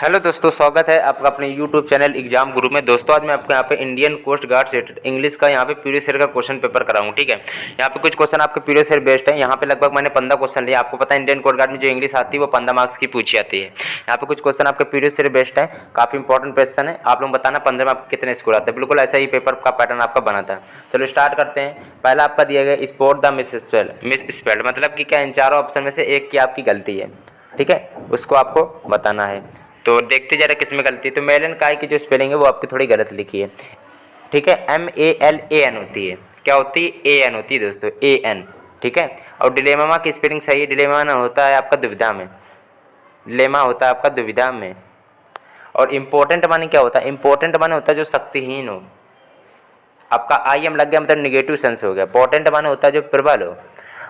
Hello दोस्तों, स्वागत है आपका अपने यूट्यूब चैनल एग्जाम गुरु में। दोस्तों आज मैं आपको यहाँ पे इंडियन कोस्ट गार्ड से इंग्लिश का यहाँ पे प्रीवियस ईयर का क्वेश्चन पेपर कराऊँ। ठीक है, यहाँ पे कुछ क्वेश्चन आपके प्रीवियस ईयर बेस्ड है। यहाँ पे लगभग मैंने 15 क्वेश्चन लिए। आपको पता है इंडियन कोस्ट गार्ड में जो इंग्लिश आती है वो 15 मार्क्स की पूछी आती है। यहाँ पे कुछ क्वेश्चन आपके प्रीवियस ईयर बेस्ड है, काफ़ी इंपॉर्टेंट क्वेश्चन है। आप लोग बताना 15 में आपको कितने स्कोर आते हैं। बिल्कुल ऐसा ही पेपर का पैटर्न आपका बना था। चलो स्टार्ट करते हैं। पहला आपका दिया गया स्पोर्ट द मिस स्पेल्ड, मतलब कि क्या इन चारों ऑप्शन में से एक की आपकी गलती है। ठीक है, उसको आपको बताना है। तो देखते जरा किस में गलती है। तो मेलन काय की जो स्पेलिंग है वो आपकी थोड़ी गलत लिखी है। ठीक है, MALAN होती है। क्या होती है? AN होती है दोस्तों, AN। ठीक है, और डिलेमा की स्पेलिंग सही है। डिलेमा होता है आपका दुविधा में, डिलेमा होता है आपका दुविधा में। और इम्पोर्टेंट माने क्या होता है? इम्पोर्टेंट माने होता है जो शक्तिहीन हो। आपका IM लग गया मतलब निगेटिव सेंस हो गया। पोर्टेंट माने होता है जो प्रबल हो,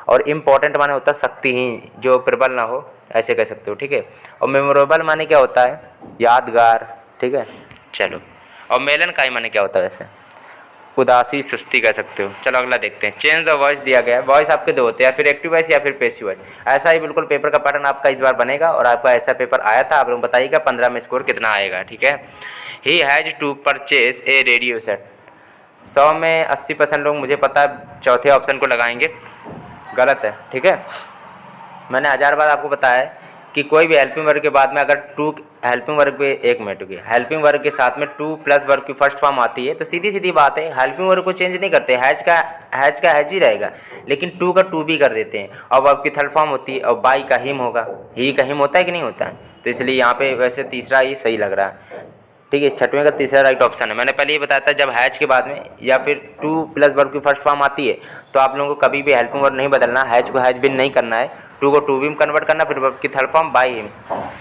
और इम्पोर्टेंट माने होता है शक्तिहीन, जो प्रबल ना हो, ऐसे कह सकते हो। ठीक है, और मेमोरेबल माने क्या होता है? यादगार। ठीक है, चलो। और मेलन काय माने क्या होता है? वैसे उदासी, सुस्ती कह सकते हो। चलो अगला देखते हैं। चेंज द वॉइस दिया गया है। वॉइस आपके दो होते हैं, या फिर एक्टिव वॉइस या फिर पैसिव वॉइस। ऐसा ही बिल्कुल पेपर का पैटर्न आपका इस बार बनेगा, और आपका ऐसा पेपर आया था। आप लोग बताइएगा 15 में स्कोर कितना आएगा। ठीक है, he has to purchase a radio set. 100 में 80% लोग मुझे पता है चौथे ऑप्शन को लगाएंगे, गलत है। ठीक है, मैंने 1000 बार आपको बताया है कि कोई भी हेल्पिंग वर्ग के बाद में अगर टू हेल्पिंग वर्ग पे, एक मिनट की हेल्पिंग वर्ग के साथ में टू प्लस वर्ग की फर्स्ट फॉर्म आती है तो सीधी सीधी बात है हेल्पिंग वर्ग को चेंज नहीं करते। हैज ही रहेगा, लेकिन टू का टू भी कर देते हैं। और वर्ब की थर्ड फॉर्म होती है, और बाई का हिम होगा। ही का हिम होता है कि नहीं होता है? तो इसलिए यहाँ पे वैसे तीसरा ही सही लग रहा है। ठीक है, छठवें का तीसरा राइट ऑप्शन है। मैंने पहले ये बताया था जब हैज के बाद में या फिर टू प्लस वर्ब की फर्स्ट फॉर्म आती है तो आप लोगों को कभी भी हेल्पिंग वर्ब नहीं बदलना, हैज को हैज बिन नहीं करना है, टू को टू भी में कन्वर्ट करना, फिर वर्ब की थर्ड फॉर्म बाई हिम।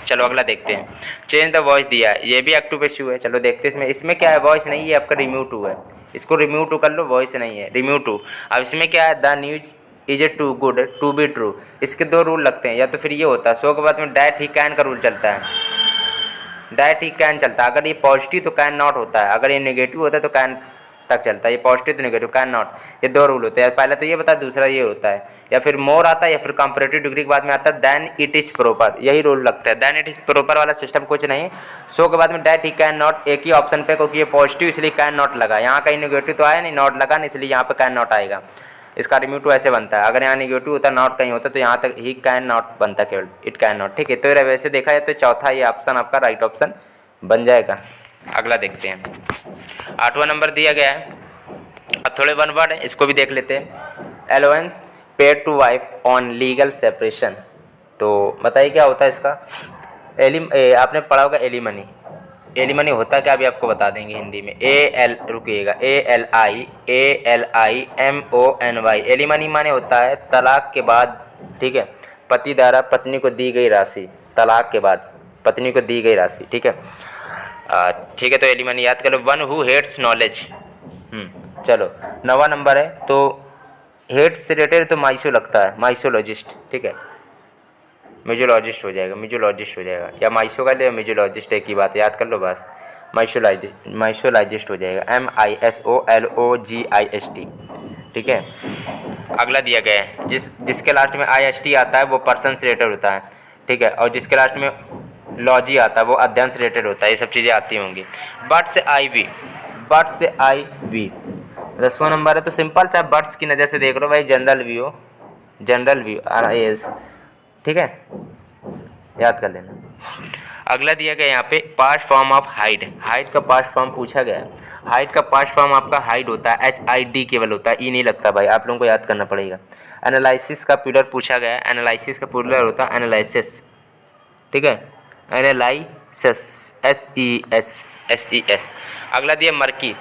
चलो अगला देखते हैं। चेंज द वॉइस दिया है, ये भी एक्टिव पैसिव है। चलो देखते हैं इसमें क्या है। वॉइस नहीं है आपका, रिमूव टू है। इसको रिमूव टू कर लो, वॉइस नहीं है, रिमूव टू। अब इसमें क्या है? The news is a too good to be true. इसके दो रूल लगते हैं, या तो फिर ये होता है सो के बाद में डैट ही कैन का रूल चलता है। डायरेक्ट ही कैन चलता है। अगर ये पॉजिटिव तो कैन नॉट होता है, अगर ये नेगेटिव होता है तो कैन तक चलता है। ये पॉजिटिव तो नेगेटिव, कैन नॉट, ये दो रूल होते हैं। पहले तो ये बता, दूसरा ये होता है, या फिर मोर आता है या फिर कंपैरेटिव डिग्री के बाद में आता है देन इट इज प्रॉपर, यही रूल लगता है। देन इट इज प्रॉपर वाला सिस्टम कुछ नहीं। सो के बाद में डायरेक्ट ही कैन नॉट, एक ही ऑप्शन पे, क्योंकि ये पॉजिटिव इसलिए कैन नॉट लगा। यहाँ कहीं नेगेटिव तो आया नहीं, नॉट लगा नहीं, इसलिए यहाँ पे कैन नॉट आएगा। इसका रिम्यू टू ऐसे बनता है। अगर यहाँ नेगेटिव होता, नॉट कहीं होता, तो यहाँ तक ही कैन नॉट बनता, केवल इट कैन नॉट। ठीक है, तो वैसे देखा जाए तो चौथा ये ऑप्शन आपका राइट ऑप्शन बन जाएगा। अगला देखते हैं। 8वां नंबर दिया गया है, अब थोड़े वन वर्ड है, इसको भी देख लेते हैं। Allowance paid to wife on legal separation. तो बताइए क्या होता है इसका? आपने पढ़ा होगा एलिमनी। एलिमनी होता क्या, अभी आपको बता देंगे हिंदी में। रुकिएगा, ALIMONY। एलिमनी माने होता है तलाक के बाद। ठीक है, पति द्वारा पत्नी को दी गई राशि, तलाक के बाद पत्नी को दी गई राशि। ठीक है, ठीक है, तो एलिमनी याद कर लो। One who hates knowledge. चलो 9वां नंबर है, तो हेट से रिलेटेड तो माइसो लगता है, माइसोलॉजिस्ट। ठीक है, म्यूजोलॉजिस्ट हो जाएगा, म्यूजोलॉजिस्ट हो जाएगा, या माइसो का ले म्यूजोलॉजिस्ट, एक ही बात, याद कर लो बस। माइसोलॉजिस्ट हो जाएगा, MISOLOGIST। ठीक है, अगला दिया गया है जिसके लास्ट में IST आता है वो पर्सन से रिलेटेड होता है। ठीक है, और जिसके लास्ट में लॉजी आता है वो अध्ययन से रिलेटेड होता है। ये सब चीज़ें आती होंगी। Birds IV, birds IV। 10वां नंबर है, तो सिंपल सा बर्ड्स की नज़र से देख लो भाई, general view, general view RIS। ठीक है, याद कर लेना। अगला दिया गया यहाँ पे past form of hide. Hide का पास्ट फॉर्म पूछा गया है। हाइड का पास्ट फॉर्म आपका हाइड होता है, HID केवल होता है, ई नहीं लगता भाई, आप लोगों को याद करना पड़ेगा। एनालिसिस का प्लूरल पूछा गया है। एनालिसिस का प्लूरल होता है एनालिसिस। ठीक है, एनालिसिस, SES। अगला दिया मर्की।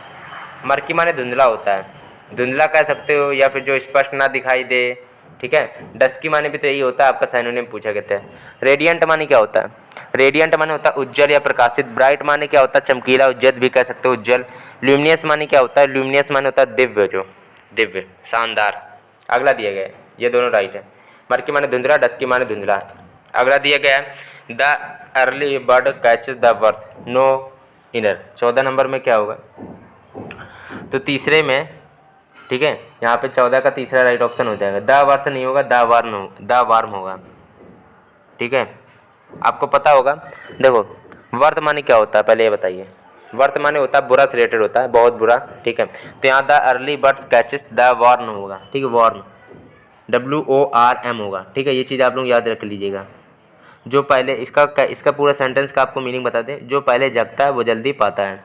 मर्की माने धुंधला होता है, धुंधला कह सकते हो, या फिर जो स्पष्ट ना दिखाई दे। ठीक है, डस्की माने भी तो यही होता है, आपका साइनोनिम पूछा कहते हैं। रेडियंट माने क्या होता है? रेडियंट माने होता है उज्जवल या प्रकाशित। ब्राइट माने क्या होता है? चमकीला, उज्जवल भी कह सकते हो, उज्जवल। ल्यूमिनियस माने क्या होता है? ल्यूमिनियस माने होता है दिव्य, जो दिव्य, शानदार। अगला दिया गया है, ये दोनों राइट है। मर्की माने धुंधला, डस्की माने धुंधला। अगला दिया गया है the early bird catches the birth no error. 14 number में क्या होगा? तो तीसरे में, ठीक है, यहाँ पे 14 का तीसरा राइट ऑप्शन हो जाएगा। द वर्थ नहीं होगा, द वार्म होगा। ठीक है, आपको पता होगा, देखो वर्त माने क्या होता है पहले ये बताइए। वर्त माने होता है बुरा से रिलेटेड होता है, बहुत बुरा, ठीक है। तो यहाँ the early birds catches the worm होगा, ठीक है, वॉर्न WORM होगा, ठीक है। ये चीज़ आप लोग याद रख लीजिएगा। जो पहले इसका पूरा सेंटेंस का आपको मीनिंग बता दें, जो पहले जगता है वो जल्दी पाता है,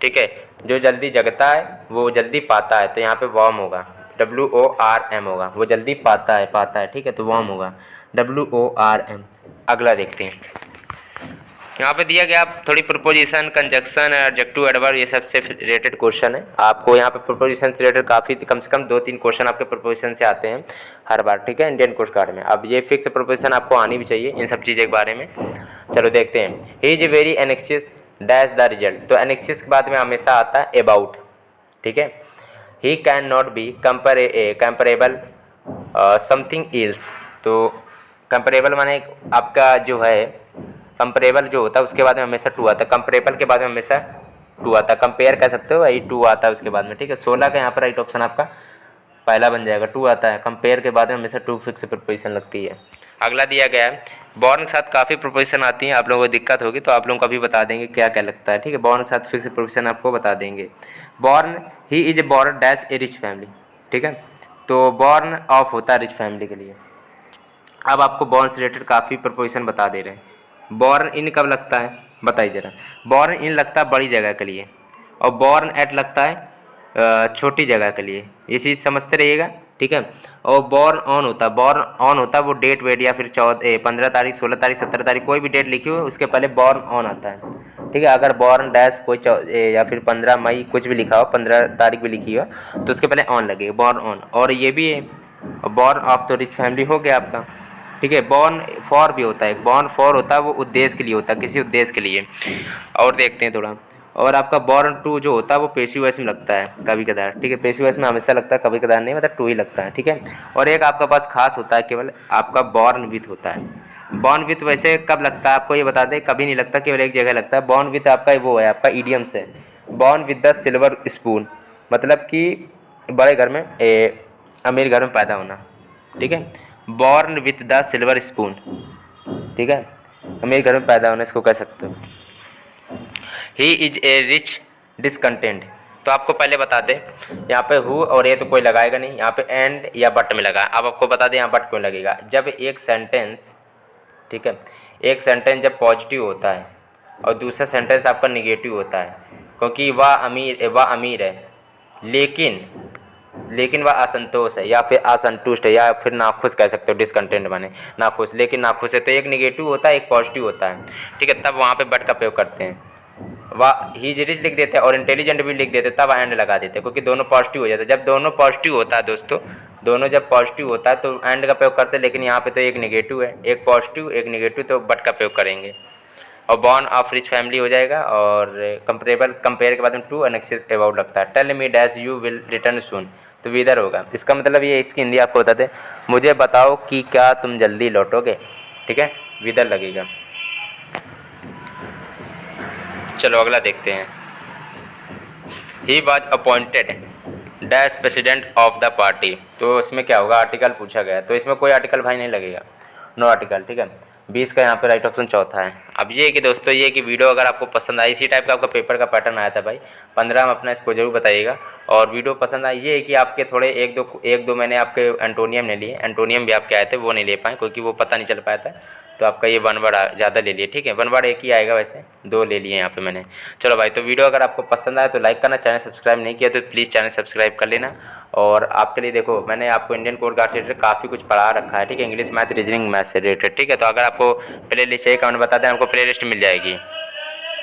ठीक है। जो जल्दी जगता है वो जल्दी पाता है, तो यहाँ पे वॉर्म होगा, WORM होगा, वो जल्दी पाता है, ठीक है, तो वॉर्म होगा WORM। अगला देखते हैं। यहाँ पे दिया गया आप थोड़ी प्रोपोजिशन, कंजक्शन, एडजेक्टिव, एडवर्ब, ये सबसे रिलेटेड क्वेश्चन है। आपको यहाँ पे प्रोपोजिशन से रिलेटेड काफ़ी कम से कम 2-3 क्वेश्चन आपके प्रोपोजिशन से आते हैं हर बार, ठीक है, इंडियन कोस्ट गार्ड में। अब ये फिक्स प्रोपोजिशन आपको आनी भी चाहिए इन सब चीज़ों के बारे में। चलो देखते हैं। He is very एनेक्सियस dash the result. तो एनेक्सियस के बाद में हमेशा आता है अबाउट, ठीक है। He can not be comparable something else. तो कंपेरेबल माने आपका जो है कंपेरेबल जो होता है उसके बाद में हमेशा टू आता है, कंपेरेबल के बाद में हमेशा टू आता है, कंपेयर कह सकते हो, वही टू आता है उसके बाद में, ठीक है। 16 का यहाँ पर राइट ऑप्शन आपका पहला बन जाएगा, टू आता है, कंपेयर के बाद में हमेशा टू फिक्स प्रीपोजिशन लगती है। अगला दिया गया है, बॉर्न के साथ काफ़ी प्रीपोजिशन आती हैं, आप लोगों को दिक्कत होगी तो आप लोगों को अभी बता देंगे क्या क्या लगता है, ठीक है। बॉर्न के साथ फिक्स प्रीपोजिशन आपको बता देंगे। Born, he is born dash A rich family, ठीक है। तो बॉर्न ऑफ होता है रिच फैमिली के लिए। अब आपको बॉर्न से रिलेटेड काफ़ी प्रीपोजिशन बता दे रहे हैं। बॉर्न इन कब लगता है बताइए ज़रा। बॉर्न इन लगता है बड़ी जगह के लिए, और बॉर्न एट लगता है छोटी जगह के लिए, ये चीज़ समझते रहिएगा, ठीक है। और बॉर्न ऑन होता है, बॉर्न ऑन होता है वो डेट वेट या फिर 15 तारीख, 16 तारीख, 17 तारीख, कोई भी डेट लिखी हो उसके पहले बॉर्न ऑन आता है, ठीक है। अगर बॉर्न डैश कोई या फिर 15 मई कुछ भी लिखा हो, 15 तारीख भी लिखी हो, तो उसके पहले ऑन लगेगा, बॉर्न ऑन। और ये भी है बॉर्न ऑफ तो रिच फैमिली हो गया आपका, ठीक है। बॉर्न फॉर भी होता है, बॉर्न फॉर होता है वो उद्देश्य के लिए होता है, किसी उद्देश्य के लिए। और देखते हैं थोड़ा। और आपका बॉर्न टू जो होता है वो पेशिव वॉइस में लगता है कभी कदार, ठीक है। पेशिव वॉइस में हमेशा लगता है, कभी कदार नहीं, मतलब टू ही लगता है, ठीक है। और एक आपका पास खास होता है केवल आपका बॉर्न विथ होता है। बॉर्न विथ वैसे कब लगता है आपको ये बता दें, कभी नहीं लगता, केवल एक जगह लगता है। बॉर्न विथ आपका वो है आपका ईडियम से, born with the silver spoon, मतलब कि बड़े घर में अमीर घर में पैदा होना, ठीक है। Born with the silver spoon, ठीक है, अमीर घर में पैदा होना इसको कह सकते हो। He is a rich discontent. तो आपको पहले बता दें यहाँ पे हु और ये तो कोई लगाएगा नहीं, यहाँ पे एंड या बट में लगा। अब आपको बता दें यहाँ बट क्यों लगेगा। जब एक सेंटेंस, ठीक है, एक सेंटेंस जब पॉजिटिव होता है और दूसरा सेंटेंस आपका निगेटिव होता है, क्योंकि वह अमीर है लेकिन वह असंतोष है या फिर असंतुष्ट है या फिर नाखुश कह सकते हो, डिसकंटेंट माने नाखुश, लेकिन नाखुश है, तो एक निगेटिव होता है एक पॉजिटिव होता है, ठीक है। तब वहाँ पे बट का प्रयोग करते हैं। वह ही इज रिच लिख देते हैं और इंटेलिजेंट भी लिख देते हैं, तब एंड लगा देते हैं, क्योंकि दोनों पॉजिटिव हो जाता है। जब दोनों पॉजिटिव होता है दोस्तों, दोनों जब पॉजिटिव होता है तो एंड का प्रयोग करते हैं, लेकिन यहाँ पे तो एक नेगेटिव है, एक पॉजिटिव एक नेगेटिव, तो बट का प्रयोग करेंगे। और बॉर्न ऑफ रिच फैमिली हो जाएगा। और कंपेयर के बाद में टू एनेक्सिस अबाउट लगता है। Tell me dash you will return soon, तो विदर होगा। इसका मतलब ये, इसकी हिंदी आपको बताते हैं, मुझे बताओ कि क्या तुम जल्दी लौटोगे, ठीक है, विदर लगेगा। चलो अगला देखते हैं। He was appointed dash president of the party, तो इसमें क्या होगा, आर्टिकल पूछा गया, तो इसमें कोई आर्टिकल भाई नहीं लगेगा, नो आर्टिकल, ठीक है। 20 का यहाँ पे राइट ऑप्शन चौथा है। अब ये कि दोस्तों, ये कि वीडियो अगर आपको पसंद आई, इसी टाइप का आपका पेपर का पैटर्न आया था भाई, 15 में अपना इसको जरूर बताइएगा। और वीडियो पसंद आई, ये है कि आपके थोड़े एक दो मैंने आपके एंटोनियम ले लिए, एंटोनियम भी आपके आए थे, वो नहीं ले पाए क्योंकि वो पता नहीं चल पाया था, तो आपका ये 1 वर्ड ज़्यादा ले लिए, ठीक है। 1 वर्ड एक ही आएगा, वैसे 2 ले लिए यहाँ पे मैंने। चलो भाई, तो वीडियो अगर आपको पसंद आया तो लाइक करना, चैनल सब्सक्राइब नहीं किया तो प्लीज़ चैनल सब्सक्राइब कर लेना। और आपके लिए देखो, मैंने आपको इंडियन कोस्ट गार्ड से रिलेटेड काफ़ी कुछ पढ़ा रखा है, ठीक है, इंग्लिश मैथ रीजनिंग मैथ से रिलेटेड, ठीक है। तो अगर आपको प्ले लिस्ट चाहिए कमेंट बता दें, आपको प्ले लिस्ट मिल जाएगी।